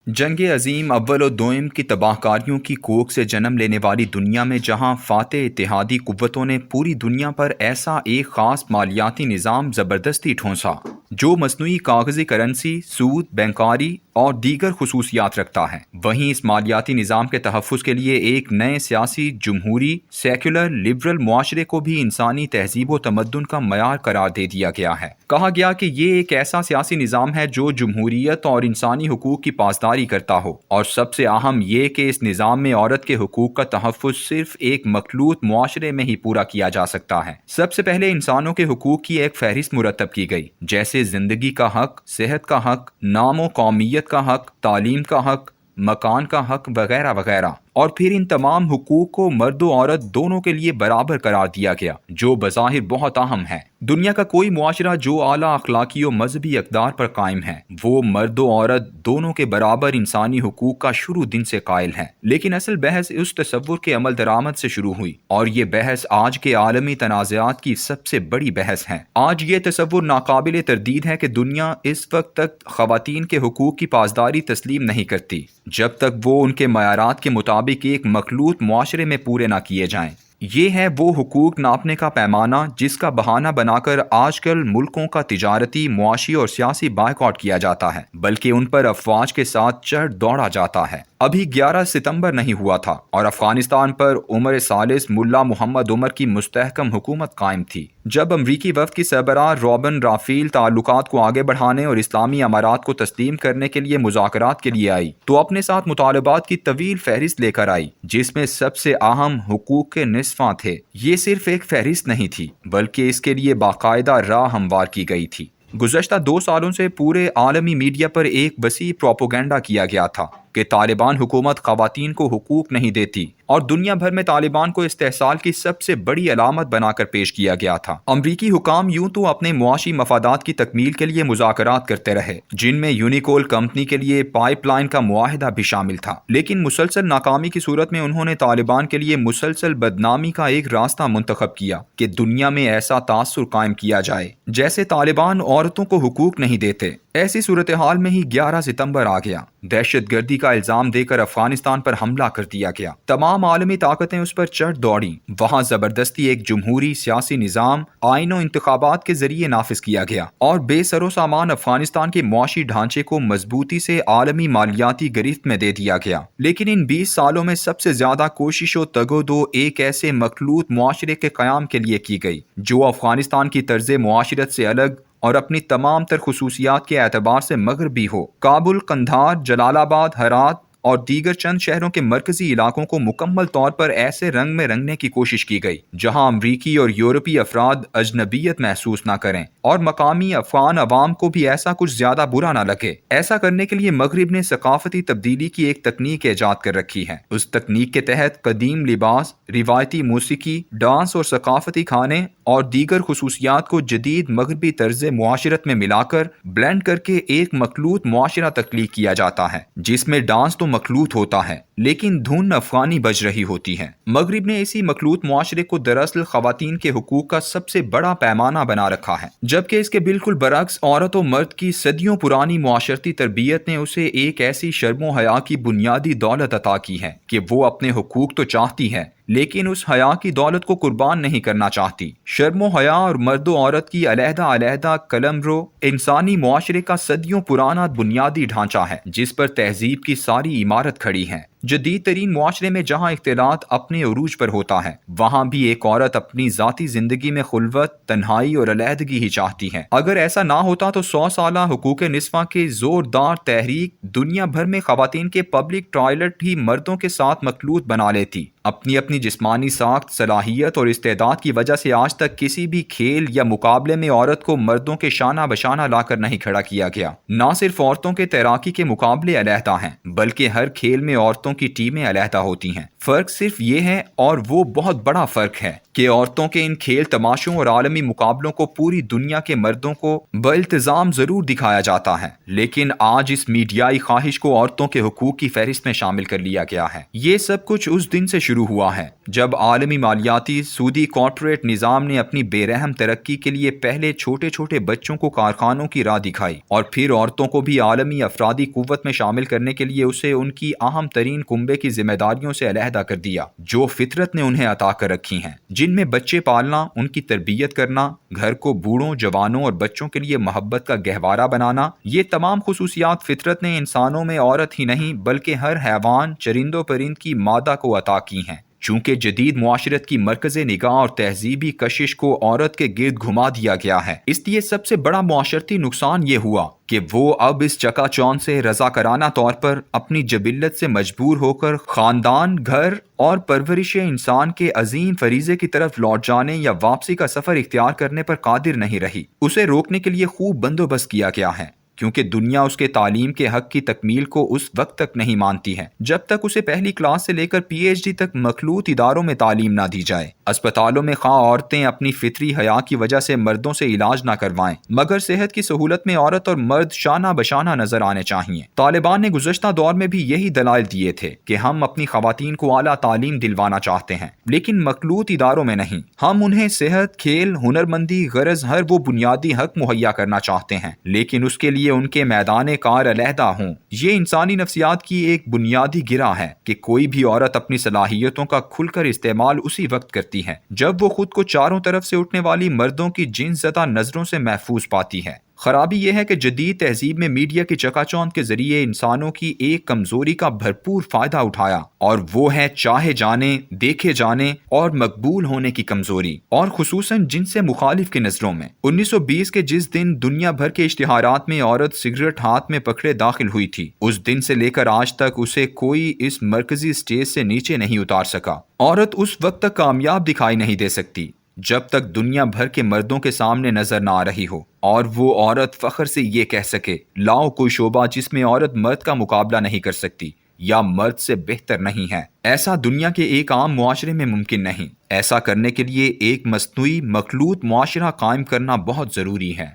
جنگ عظیم اول و دوئم کی تباہ کاریوں کی کوکھ سے جنم لینے والی دنیا میں جہاں فاتح اتحادی قوتوں نے پوری دنیا پر ایسا ایک خاص مالیاتی نظام زبردستی ٹھونسا جو مصنوعی کاغذی کرنسی، سود، بینکاری اور دیگر خصوصیات رکھتا ہے، وہیں اس مالیاتی نظام کے تحفظ کے لیے ایک نئے سیاسی، جمہوری، سیکولر، لبرل معاشرے کو بھی انسانی تہذیب و تمدن کا معیار قرار دے دیا گیا ہے۔ کہا گیا کہ یہ ایک ایسا سیاسی نظام ہے جو جمہوریت اور انسانی حقوق کی پاسداری کرتا ہو، اور سب سے اہم یہ کہ اس نظام میں عورت کے حقوق کا تحفظ صرف ایک مخلوط معاشرے میں ہی پورا کیا جا سکتا ہے۔ سب سے پہلے انسانوں کے حقوق کی ایک فہرست مرتب کی گئی، جیسے زندگی کا حق، صحت کا حق، نام و قومیت کا حق، تعلیم کا حق، مکان کا حق وغیرہ وغیرہ، اور پھر ان تمام حقوق کو مرد و عورت دونوں کے لیے برابر قرار دیا گیا، جو بظاہر بہت اہم ہے۔ دنیا کا کوئی معاشرہ جو اعلیٰ اخلاقی و مذہبی اقدار پر قائم ہے، وہ مرد و عورت دونوں کے برابر انسانی حقوق کا شروع دن سے قائل ہے۔ لیکن اصل بحث اس تصور کے عمل درآمد سے شروع ہوئی، اور یہ بحث آج کے عالمی تنازعات کی سب سے بڑی بحث ہے۔ آج یہ تصور ناقابل تردید ہے کہ دنیا اس وقت تک خواتین کے حقوق کی پاسداری تسلیم نہیں کرتی جب تک وہ ان کے معیارات کے مطابق ایک مخلوط معاشرے میں پورے نہ کیے جائیں۔ یہ ہے وہ حقوق ناپنے کا پیمانہ جس کا بہانہ بنا کر آج کل ملکوں کا تجارتی، معاشی اور سیاسی بائیکاٹ کیا جاتا ہے، بلکہ ان پر افواج کے ساتھ چڑھ دوڑا جاتا ہے۔ ابھی 11 ستمبر نہیں ہوا تھا اور افغانستان پر عمر ثالث ملا محمد عمر کی مستحکم حکومت قائم تھی، جب امریکی وفد کی سربراہ روبن رافیل تعلقات کو آگے بڑھانے اور اسلامی امارات کو تسلیم کرنے کے لیے مذاکرات کے لیے آئی تو اپنے ساتھ مطالبات کی طویل فہرست لے کر آئی، جس میں سب سے اہم حقوق کے نصفاں تھے۔ یہ صرف ایک فہرست نہیں تھی، بلکہ اس کے لیے باقاعدہ راہ ہموار کی گئی تھی۔ گزشتہ 2 سالوں سے پورے عالمی میڈیا پر ایک وسیع پروپیگنڈا کیا گیا تھا کہ طالبان حکومت خواتین کو حقوق نہیں دیتی، اور دنیا بھر میں طالبان کو استحصال کی سب سے بڑی علامت بنا کر پیش کیا گیا تھا۔ امریکی حکام یوں تو اپنے معاشی مفادات کی تکمیل کے لیے مذاکرات کرتے رہے، جن میں یونیکول کمپنی کے لیے پائپ لائن کا معاہدہ بھی شامل تھا، لیکن مسلسل ناکامی کی صورت میں انہوں نے طالبان کے لیے مسلسل بدنامی کا ایک راستہ منتخب کیا کہ دنیا میں ایسا تاثر قائم کیا جائے جیسے طالبان عورتوں کو حقوق نہیں دیتے۔ ایسی صورتحال میں ہی 11 ستمبر آ گیا۔ دہشت گردی کا الزام دے کر افغانستان پر حملہ کر دیا گیا۔ تمام عالمی طاقتیں اس پر چڑھ دوڑیں۔ وہاں زبردستی ایک جمہوری سیاسی نظام آئین و انتخابات کے ذریعے نافذ کیا گیا، اور بے سر و سامان افغانستان کے معاشی ڈھانچے کو مضبوطی سے عالمی مالیاتی گرفت میں دے دیا گیا۔ لیکن ان 20 سالوں میں سب سے زیادہ کوشش و تگ و دو ایک ایسے مخلوط معاشرے کے قیام کے لیے کی گئی جو افغانستان کی طرز معاشرت سے الگ اور اپنی تمام تر خصوصیات کے اعتبار سے مغربی ہو۔ کابل، قندھار، جلال آباد، ہرات اور دیگر چند شہروں کے مرکزی علاقوں کو مکمل طور پر ایسے رنگ میں رنگنے کی کوشش کی گئی جہاں امریکی اور یورپی افراد اجنبیت محسوس نہ کریں اور مقامی افغان عوام کو بھی ایسا کچھ زیادہ برا نہ لگے۔ ایسا کرنے کے لیے مغرب نے ثقافتی تبدیلی کی ایک تکنیک ایجاد کر رکھی ہے۔ اس تکنیک کے تحت قدیم لباس، روایتی موسیقی، ڈانس اور ثقافتی کھانے اور دیگر خصوصیات کو جدید مغربی طرز معاشرت میں ملا کر بلینڈ کر کے ایک مخلوط معاشرہ تخلیق کیا جاتا ہے، جس میں ڈانس تو مخلوط ہوتا ہے لیکن دھن افغانی بج رہی ہوتی ہے۔ مغرب نے اسی مخلوط معاشرے کو دراصل خواتین کے حقوق کا سب سے بڑا پیمانہ بنا رکھا ہے، جبکہ اس کے بالکل برعکس عورت و مرد کی صدیوں پرانی معاشرتی تربیت نے اسے ایک ایسی شرم و حیا کی بنیادی دولت عطا کی ہے کہ وہ اپنے حقوق تو چاہتی ہے لیکن اس حیا کی دولت کو قربان نہیں کرنا چاہتی۔ شرم و حیا اور مرد و عورت کی علیحدہ علیحدہ قلمرو انسانی معاشرے کا صدیوں پرانا بنیادی ڈھانچہ ہے جس پر تہذیب کی ساری عمارت کھڑی ہے۔ جدید ترین معاشرے میں جہاں اختلاط اپنے عروج پر ہوتا ہے، وہاں بھی ایک عورت اپنی ذاتی زندگی میں خلوت، تنہائی اور علیحدگی ہی چاہتی ہے۔ اگر ایسا نہ ہوتا تو 100 سالہ حقوق نسواں کے زوردار تحریک دنیا بھر میں خواتین کے پبلک ٹوائلٹ ہی مردوں کے ساتھ مخلوط بنا لیتی۔ اپنی جسمانی ساخت، صلاحیت اور استعداد کی وجہ سے آج تک کسی بھی کھیل یا مقابلے میں عورت کو مردوں کے شانہ بشانہ لا کر نہیں کھڑا کیا گیا۔ نہ صرف عورتوں کے تیراکی کے مقابلے علیحدہ ہیں، بلکہ ہر کھیل میں عورتوں کی ٹیمیں علیحدہ ہوتی ہیں۔ فرق صرف یہ ہے، اور وہ بہت بڑا فرق ہے، کہ عورتوں کے ان کھیل تماشوں اور عالمی مقابلوں کو پوری دنیا کے مردوں کو بالتزام ضرور دکھایا جاتا ہے، لیکن آج اس میڈیائی خواہش کو عورتوں کے حقوق کی فہرست میں شامل کر لیا گیا ہے۔ یہ سب کچھ اس دن سے شروع ہوا ہے جب عالمی مالیاتی سودی کارپوریٹ نظام نے اپنی بے رحم ترقی کے لیے پہلے چھوٹے چھوٹے بچوں کو کارخانوں کی راہ دکھائی، اور پھر عورتوں کو بھی عالمی افرادی قوت میں شامل کرنے کے لیے اسے ان کی اہم ترین کنبے کی ذمہ داریوں سے علیحدہ کر دیا جو فطرت نے انہیں عطا کر رکھی ہیں، جن میں بچے پالنا، ان کی تربیت کرنا، گھر کو بوڑھوں، جوانوں اور بچوں کے لیے محبت کا گہوارہ بنانا۔ یہ تمام خصوصیات فطرت نے انسانوں میں عورت ہی نہیں بلکہ ہر حیوان، چرند و پرند کی مادہ کو عطا کی ہیں۔ چونکہ جدید معاشرت کی مرکز نگاہ اور تہذیبی کشش کو عورت کے گرد گھما دیا گیا ہے، اس لیے سب سے بڑا معاشرتی نقصان یہ ہوا کہ وہ اب اس چکا چوند سے رضاکارانہ طور پر اپنی جبلت سے مجبور ہو کر خاندان، گھر اور پرورش انسان کے عظیم فریضے کی طرف لوٹ جانے یا واپسی کا سفر اختیار کرنے پر قادر نہیں رہی۔ اسے روکنے کے لیے خوب بندوبست کیا گیا ہے، کیونکہ دنیا اس کے تعلیم کے حق کی تکمیل کو اس وقت تک نہیں مانتی ہے جب تک اسے پہلی کلاس سے لے کر پی ایچ ڈی تک مخلوط اداروں میں تعلیم نہ دی جائے۔ اسپتالوں میں خواہ عورتیں اپنی فطری حیا کی وجہ سے مردوں سے علاج نہ کروائیں، مگر صحت کی سہولت میں عورت اور مرد شانہ بشانہ نظر آنے چاہیے۔ طالبان نے گزشتہ دور میں بھی یہی دلائل دیے تھے کہ ہم اپنی خواتین کو اعلیٰ تعلیم دلوانا چاہتے ہیں، لیکن مخلوط اداروں میں نہیں۔ ہم انہیں صحت، کھیل، ہنرمندی، غرض ہر وہ بنیادی حق مہیا کرنا چاہتے ہیں، لیکن اس کے لیے ان کے میدان کار علیحدہ ہوں۔ یہ انسانی نفسیات کی ایک بنیادی گرہ ہے کہ کوئی بھی عورت اپنی صلاحیتوں کا کھل کر استعمال اسی وقت کرتی ہے جب وہ خود کو چاروں طرف سے اٹھنے والی مردوں کی جنس زدہ نظروں سے محفوظ پاتی ہے۔ خرابی یہ ہے کہ جدید تہذیب میں میڈیا کی چکا چوند کے ذریعے انسانوں کی ایک کمزوری کا بھرپور فائدہ اٹھایا، اور وہ ہے چاہے جانے، دیکھے جانے اور مقبول ہونے کی کمزوری، اور خصوصاً جن سے مخالف کی نظروں میں۔ 1920 کے جس دن دنیا بھر کے اشتہارات میں عورت سگریٹ ہاتھ میں پکڑے داخل ہوئی تھی، اس دن سے لے کر آج تک اسے کوئی اس مرکزی سٹیج سے نیچے نہیں اتار سکا۔ عورت اس وقت تک کامیاب دکھائی نہیں دے سکتی جب تک دنیا بھر کے مردوں کے سامنے نظر نہ آ رہی ہو، اور وہ عورت فخر سے یہ کہہ سکے، لاؤ کوئی شعبہ جس میں عورت مرد کا مقابلہ نہیں کر سکتی یا مرد سے بہتر نہیں ہے۔ ایسا دنیا کے ایک عام معاشرے میں ممکن نہیں۔ ایسا کرنے کے لیے ایک مصنوعی مخلوط معاشرہ قائم کرنا بہت ضروری ہے۔